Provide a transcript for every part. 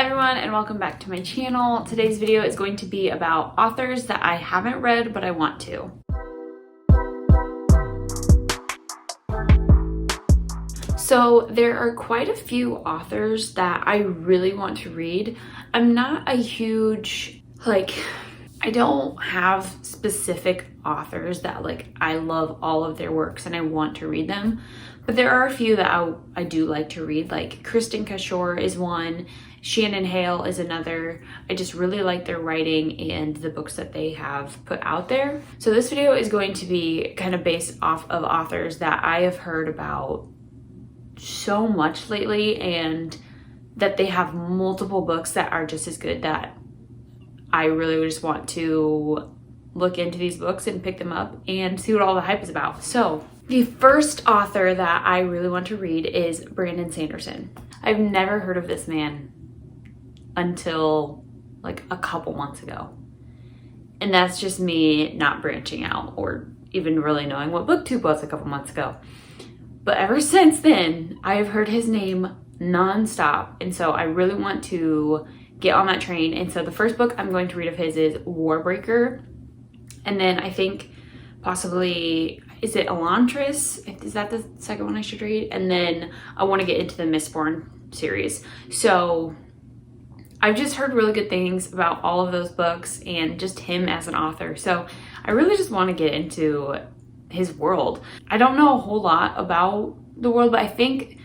everyone, and welcome back to my channel. Today's video is going to be about authors that I haven't read but I want to. So there are quite a few authors that I really want to read. I'm not a huge, I don't have specific authors that I love all of their works and I want to read them. But there are a few that I do like to read, like Kristoff is one, Shannon Hale is another. I just really like their writing and the books that they have put out there. So this video is going to be kind of based off of authors that I have heard about so much lately and that they have multiple books that are just as good that I really just want to look into these books and pick them up and see what all the hype is about. So the first author that I really want to read is Sanderson. I've never heard of this man until a couple months ago. And that's just me not branching out or even really knowing what booktube was a couple months ago. But ever since then, I have heard his name nonstop. And so I really want to get on that train. And so the first book I'm going to read of his is Warbreaker. And then I think possibly, is it Elantris? Is that the second one I should read? And then I want to get into the Mistborn series. So I've just heard really good things about all of those books and just him as an author. So I really just want to get into his world. I don't know a whole lot about the world, but I think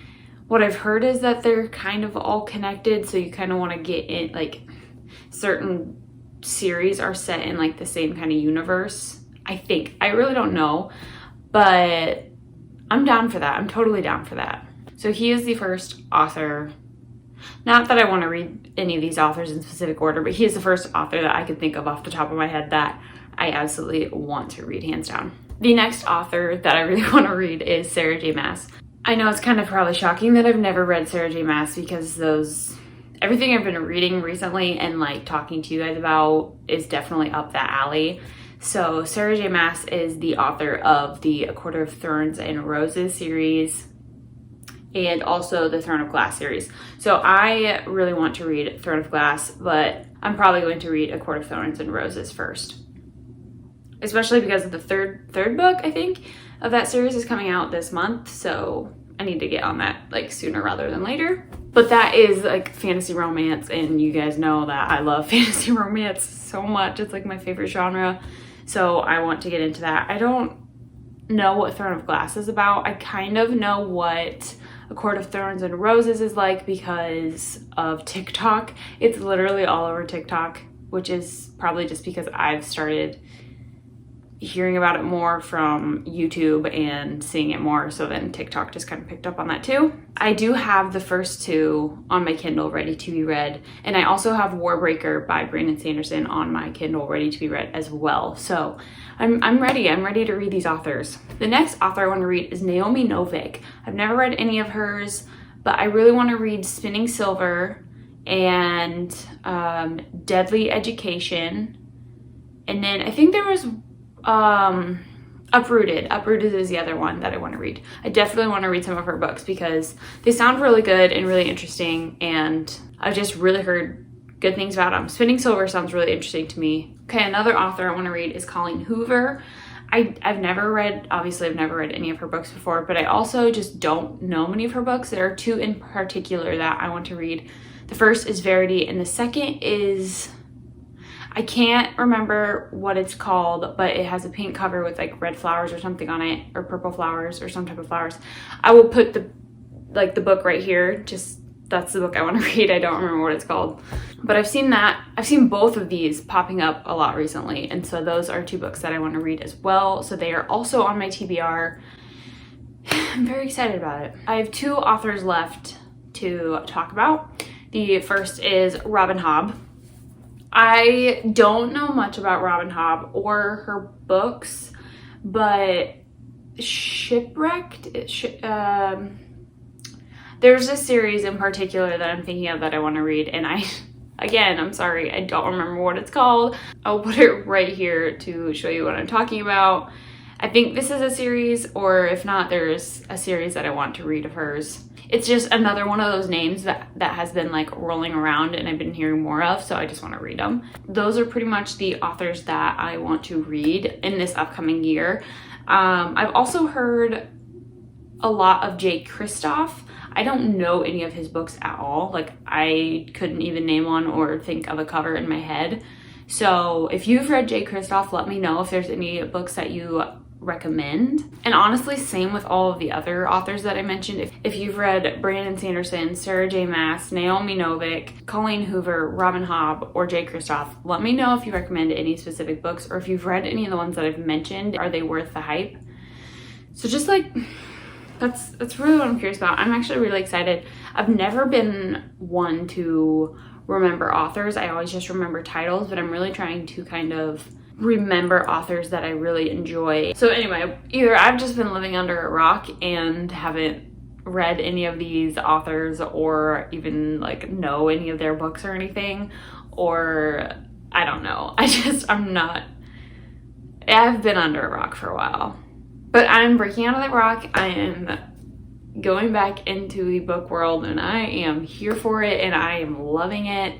what I've heard is that they're kind of all connected. So you kind of want to get in, certain series are set in the same kind of universe. I think. I really don't know, but I'm down for that. I'm totally down for that. So he is the first author. Not that I want to read any of these authors in specific order, but he is the first author that I could think of off the top of my head that I absolutely want to read, hands down. The next author that I really want to read is J Maas. I know it's kind of probably shocking that I've never read J Maas because everything I've been reading recently and talking to you guys about is definitely up that alley. So J Maas is the author of the A Court of Thorns and Roses series and also the Throne of Glass series. So I really want to read Throne of Glass, but I'm probably going to read A Court of Thorns and Roses first. Especially because of the third book, I think, of that series is coming out this month. So I need to get on that sooner rather than later. But that is fantasy romance, and you guys know that I love fantasy romance so much. It's my favorite genre. So I want to get into that. I don't know what Throne of Glass is about. I kind of know what A Court of Thorns and Roses is because of TikTok. It's literally all over TikTok, which is probably just because I've started hearing about it more from YouTube and seeing it more, so then TikTok just kind of picked up on that too. I do have the first two on my Kindle ready to be read, and I also have Warbreaker by Sanderson on my Kindle ready to be read as well. So I'm ready to read these authors. The next author I want to read is Naomi Novik. I've never read any of hers, but I really want to read Spinning Silver and Deadly Education, and then I think there was Uprooted is the other one that I want to read. I definitely want to read some of her books because they sound really good and really interesting, and I've just really heard good things about them. Spinning Silver sounds really interesting to me. Okay, another author I want to read is Colleen Hoover. I've never read any of her books before, but I also just don't know many of her books. There are two in particular that I want to read. The first is Verity, and the second is, I can't remember what it's called, but it has a pink cover with red flowers or something on it, or purple flowers or some type of flowers. I will put the book right here. Just, that's the book I want to read. I don't remember what it's called, but I've seen both of these popping up a lot recently. And so those are two books that I want to read as well. So they are also on my TBR. I'm very excited about it. I have two authors left to talk about. The first is Robin Hobb. I don't know much about Robin Hobb or her books, but Shipwrecked, there's a series in particular that I'm thinking of that I want to read, and I'm sorry, I don't remember what it's called. I'll put it right here to show you what I'm talking about. I think this is a series, or if not, there's a series that I want to read of hers. It's just another one of those names that has been like rolling around and I've been hearing more of, so I just want to read them. Those are pretty much the authors that I want to read in this upcoming year. I've also heard a lot of J Kristoff. I don't know any of his books at all. Like, I couldn't even name one or think of a cover in my head. So if you've read J Kristoff, let me know if there's any books that you recommend. And honestly, same with all of the other authors that I mentioned. If you've read Brandon Sanderson, J Maas, Naomi Novik, Colleen Hoover, Hobb, or J Kristoff, let me know if you recommend any specific books, or if you've read any of the ones that I've mentioned. Are they worth the hype? So just like, that's really what I'm curious about. I'm actually really excited. I've never been one to remember authors. I always just remember titles, but I'm really trying to kind of remember authors that I really enjoy. So anyway, either I've just been living under a rock and haven't read any of these authors or even like know any of their books or anything, or I don't know. I've been under a rock for a while. But I'm breaking out of that rock. I am going back into the book world and I am here for it and I am loving it.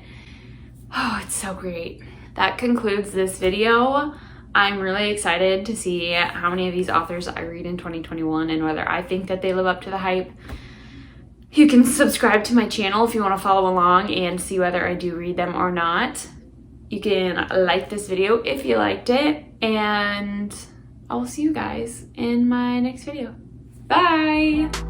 Oh, it's so great. That concludes this video. I'm really excited to see how many of these authors I read in 2021 and whether I think that they live up to the hype. You can subscribe to my channel if you want to follow along and see whether I do read them or not. You can like this video if you liked it, and I will see you guys in my next video. Bye!